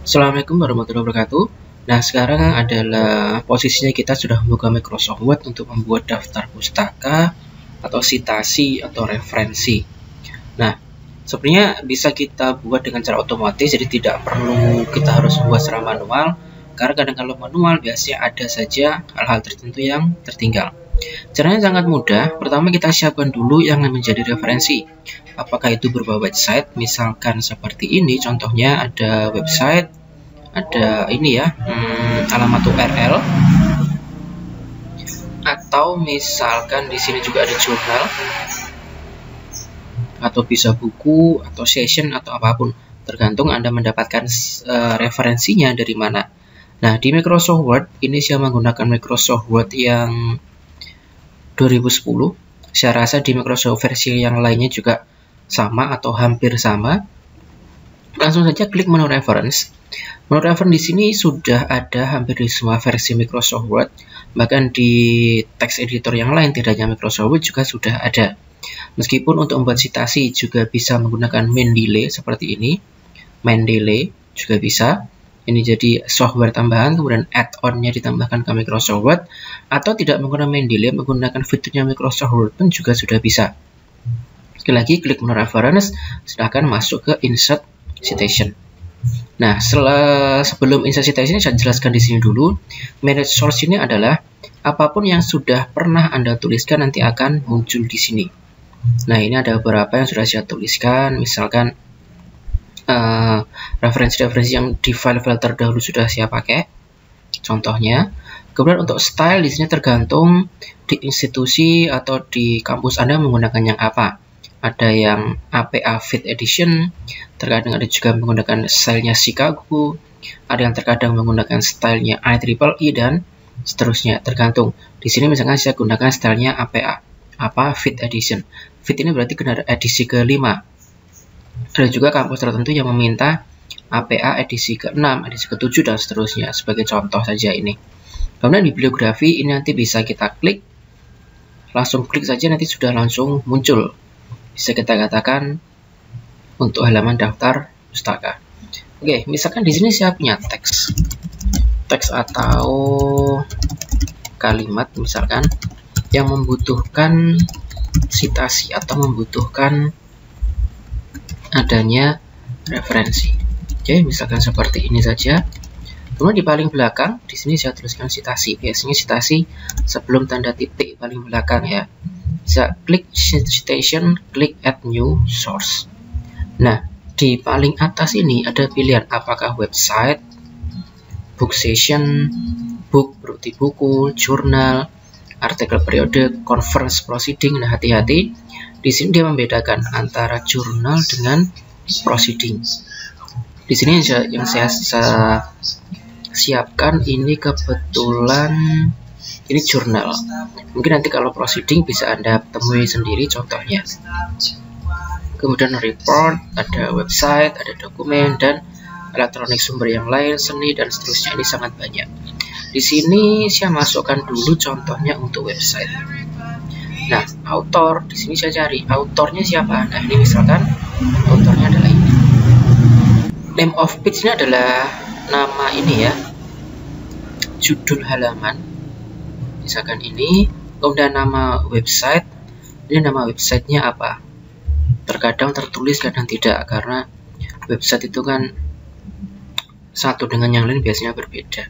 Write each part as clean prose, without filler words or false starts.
Assalamualaikum warahmatullahi wabarakatuh. Nah, sekarang adalah posisinya kita sudah membuka Microsoft Word untuk membuat daftar pustaka atau sitasi atau referensi. Nah, sebenarnya bisa kita buat dengan cara otomatis, jadi tidak perlu kita harus membuat secara manual. Karena kadang kalau manual biasanya ada saja hal-hal tertentu yang tertinggal. Caranya sangat mudah. Pertama kita siapkan dulu yang menjadi referensi. Apakah itu berupa website, misalkan seperti ini. Contohnya ada website, ada ini ya, alamat URL, atau misalkan di sini juga ada jurnal, atau bisa buku, atau session, atau apapun. Tergantung Anda mendapatkan referensinya dari mana. Nah, di Microsoft Word ini saya menggunakan Microsoft Word yang 2010. Saya rasa di Microsoft versi yang lainnya juga sama atau hampir sama. Langsung saja klik menu reference. Menu reference di sini sudah ada hampir di semua versi Microsoft Word. Bahkan di text editor yang lain, tidak hanya Microsoft Word, juga sudah ada. Meskipun untuk membuat citasi juga bisa menggunakan Mendeley seperti ini. Mendeley juga bisa. Ini jadi software tambahan, kemudian add-on-nya ditambahkan ke Microsoft Word, atau tidak menggunakan Mendeley, menggunakan fiturnya Microsoft Word pun juga sudah bisa. Sekali lagi, klik menu reference, silahkan masuk ke insert citation. Nah, sebelum insert citation, saya jelaskan di sini dulu. Manage source ini adalah apapun yang sudah pernah Anda tuliskan nanti akan muncul di sini. Nah, ini ada beberapa yang sudah saya tuliskan, misalkan referensi-referensi yang di file-file terdahulu sudah saya pakai, contohnya. Kemudian untuk style di sini tergantung di institusi atau di kampus Anda menggunakan yang apa. Ada yang APA Fit Edition, terkadang ada juga menggunakan stylenya Chicago, ada yang terkadang menggunakan stylenya IEEE dan seterusnya, tergantung. Di sini misalkan saya gunakan stylenya APA Fit Edition. Fit ini berarti kena edisi ke-5. Ada juga kampus tertentu yang meminta APA edisi ke-6, edisi ke-7, dan seterusnya. Sebagai contoh saja ini. Kemudian di bibliografi ini nanti bisa kita klik. Langsung klik saja nanti sudah langsung muncul. Bisa kita katakan untuk halaman daftar pustaka. Oke, misalkan di sini saya punya teks. Teks atau kalimat misalkan yang membutuhkan citasi atau membutuhkan adanya referensi. Oke, misalkan seperti ini saja. Kemudian di paling belakang, di sini saya tuliskan citasi. Biasanya citasi sebelum tanda titik paling belakang ya. Bisa klik citation, klik add new source. Nah, di paling atas ini ada pilihan apakah website, book session, book berarti buku, jurnal, artikel periode, conference proceeding. Nah, hati-hati. Di sini dia membedakan antara jurnal dengan proceeding. Di sini yang saya siapkan ini kebetulan ini jurnal. Mungkin nanti kalau proceeding bisa Anda temui sendiri contohnya. Kemudian report, ada website, ada dokumen, dan elektronik sumber yang lain, seni, dan seterusnya. Ini sangat banyak. Di sini saya masukkan dulu contohnya untuk website. Nah, author, di sini saya cari autornya siapa. Nah, ini misalkan autornya adalah ini. Name of page ini adalah nama ini ya, judul halaman. Misalkan ini, kemudian nama website. Ini nama websitenya apa? Terkadang tertulis, kadang tidak, karena website itu kan satu dengan yang lain biasanya berbeda.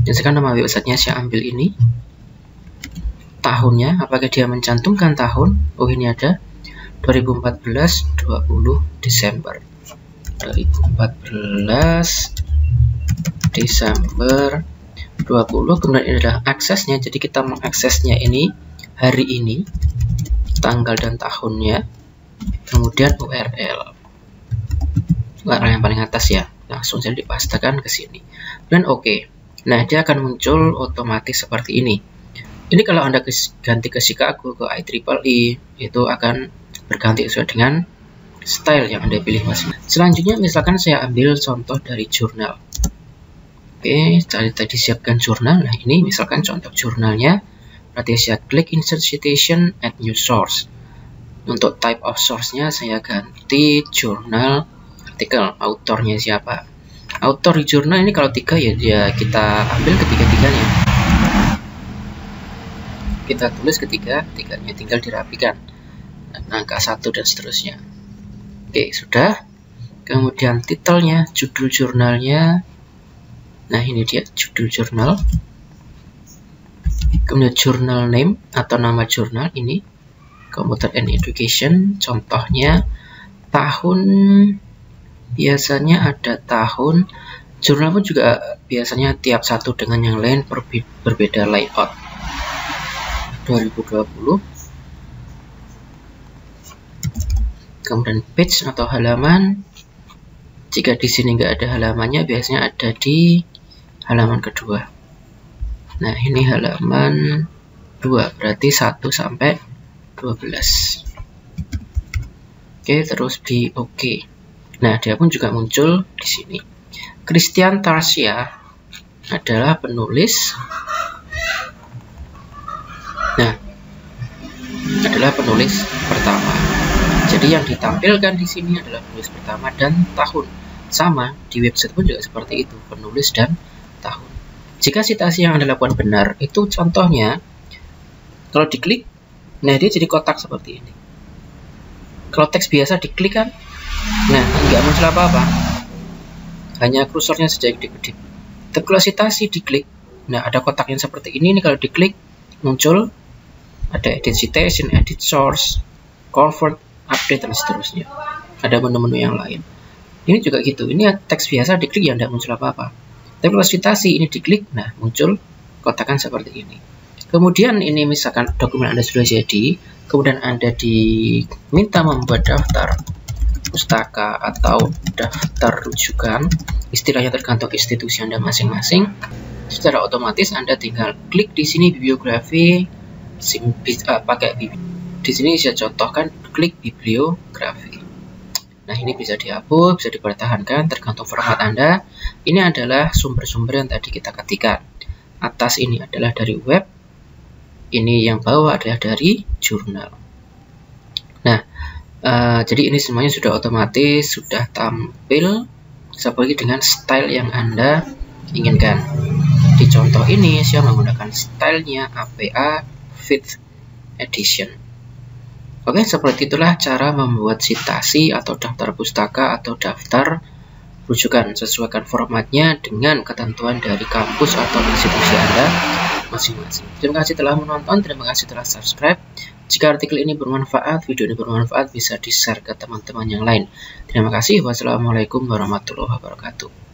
Dan sekarang nama websitenya saya ambil ini. Tahunnya, apakah dia mencantumkan tahun? Oh, ini ada 2014 20 Desember 2014 Desember 20. Kemudian ini adalah aksesnya, jadi kita mengaksesnya ini hari ini, tanggal dan tahunnya, kemudian URL yang paling atas ya, langsung saja dipastekan ke sini dan oke. Nah, dia akan muncul otomatis seperti ini. Ini kalau Anda ganti ke Chicago, ke IEEE, itu akan berganti sesuai dengan style yang Anda pilih masing-masing. Selanjutnya, misalkan saya ambil contoh dari jurnal. Oke, tadi siapkan jurnal. Nah, ini misalkan contoh jurnalnya. Berarti saya klik insert citation, add new source. Untuk type of source-nya saya ganti jurnal artikel, autornya siapa. Author jurnal ini kalau 3 ya kita ambil ketiga-tiganya. Kita tulis ketiga-tiganya, tinggal dirapikan. Angka 1 dan seterusnya. Oke, sudah. Kemudian titelnya, judul jurnalnya. Nah, ini dia judul jurnal. Kemudian journal name atau nama jurnal ini. Computer and Education. Contohnya tahun, biasanya ada tahun. Jurnal pun juga biasanya tiap satu dengan yang lain berbeda layout. 2020. Kemudian page atau halaman. Jika di sini nggak ada halamannya, biasanya ada di halaman kedua. Nah, ini halaman 2, berarti 1 sampai 12. Oke, terus di OK. Nah, dia pun juga muncul di sini. Christian Tarsia adalah penulis. Nah, adalah penulis pertama. Jadi yang ditampilkan di sini adalah penulis pertama dan tahun. Sama, di website pun juga seperti itu, penulis dan tahun. Jika citasi yang Anda lakukan benar, itu contohnya, kalau diklik, nah dia jadi kotak seperti ini. Kalau teks biasa diklik kan, nah nggak muncul apa-apa. Hanya kursornya saja kedip-kedip. Tapi kalau citasi diklik, nah ada kotak yang seperti ini kalau diklik, muncul, ada edit citation, edit source, convert, update, dan seterusnya. Ada menu-menu yang lain. Ini juga gitu, ini teks biasa diklik ya tidak muncul apa-apa. Tapi kalau citasi ini diklik, nah muncul kotakan seperti ini. Kemudian ini misalkan dokumen Anda sudah jadi, kemudian Anda diminta membuat daftar pustaka atau daftar rujukan, istilahnya tergantung institusi Anda masing-masing. Secara otomatis Anda tinggal klik di sini bibliografi, pakai di sini saya contohkan klik bibliografi. Nah, ini bisa dihapus, bisa dipertahankan, tergantung format Anda. Ini adalah sumber-sumber yang tadi kita ketikkan. Atas ini adalah dari web, ini yang bawah adalah dari jurnal. Nah, jadi ini semuanya sudah otomatis, sudah tampil, seperti dengan style yang Anda inginkan. Di contoh ini, saya menggunakan stylenya APA 5th edition. Oke, seperti itulah cara membuat citasi atau daftar pustaka atau daftar rujukan. Sesuaikan formatnya dengan ketentuan dari kampus atau institusi Anda masing-masing. Terima kasih telah menonton, terima kasih telah subscribe. Jika artikel ini bermanfaat, video ini bermanfaat, bisa di-share ke teman-teman yang lain. Terima kasih. Wassalamualaikum warahmatullahi wabarakatuh.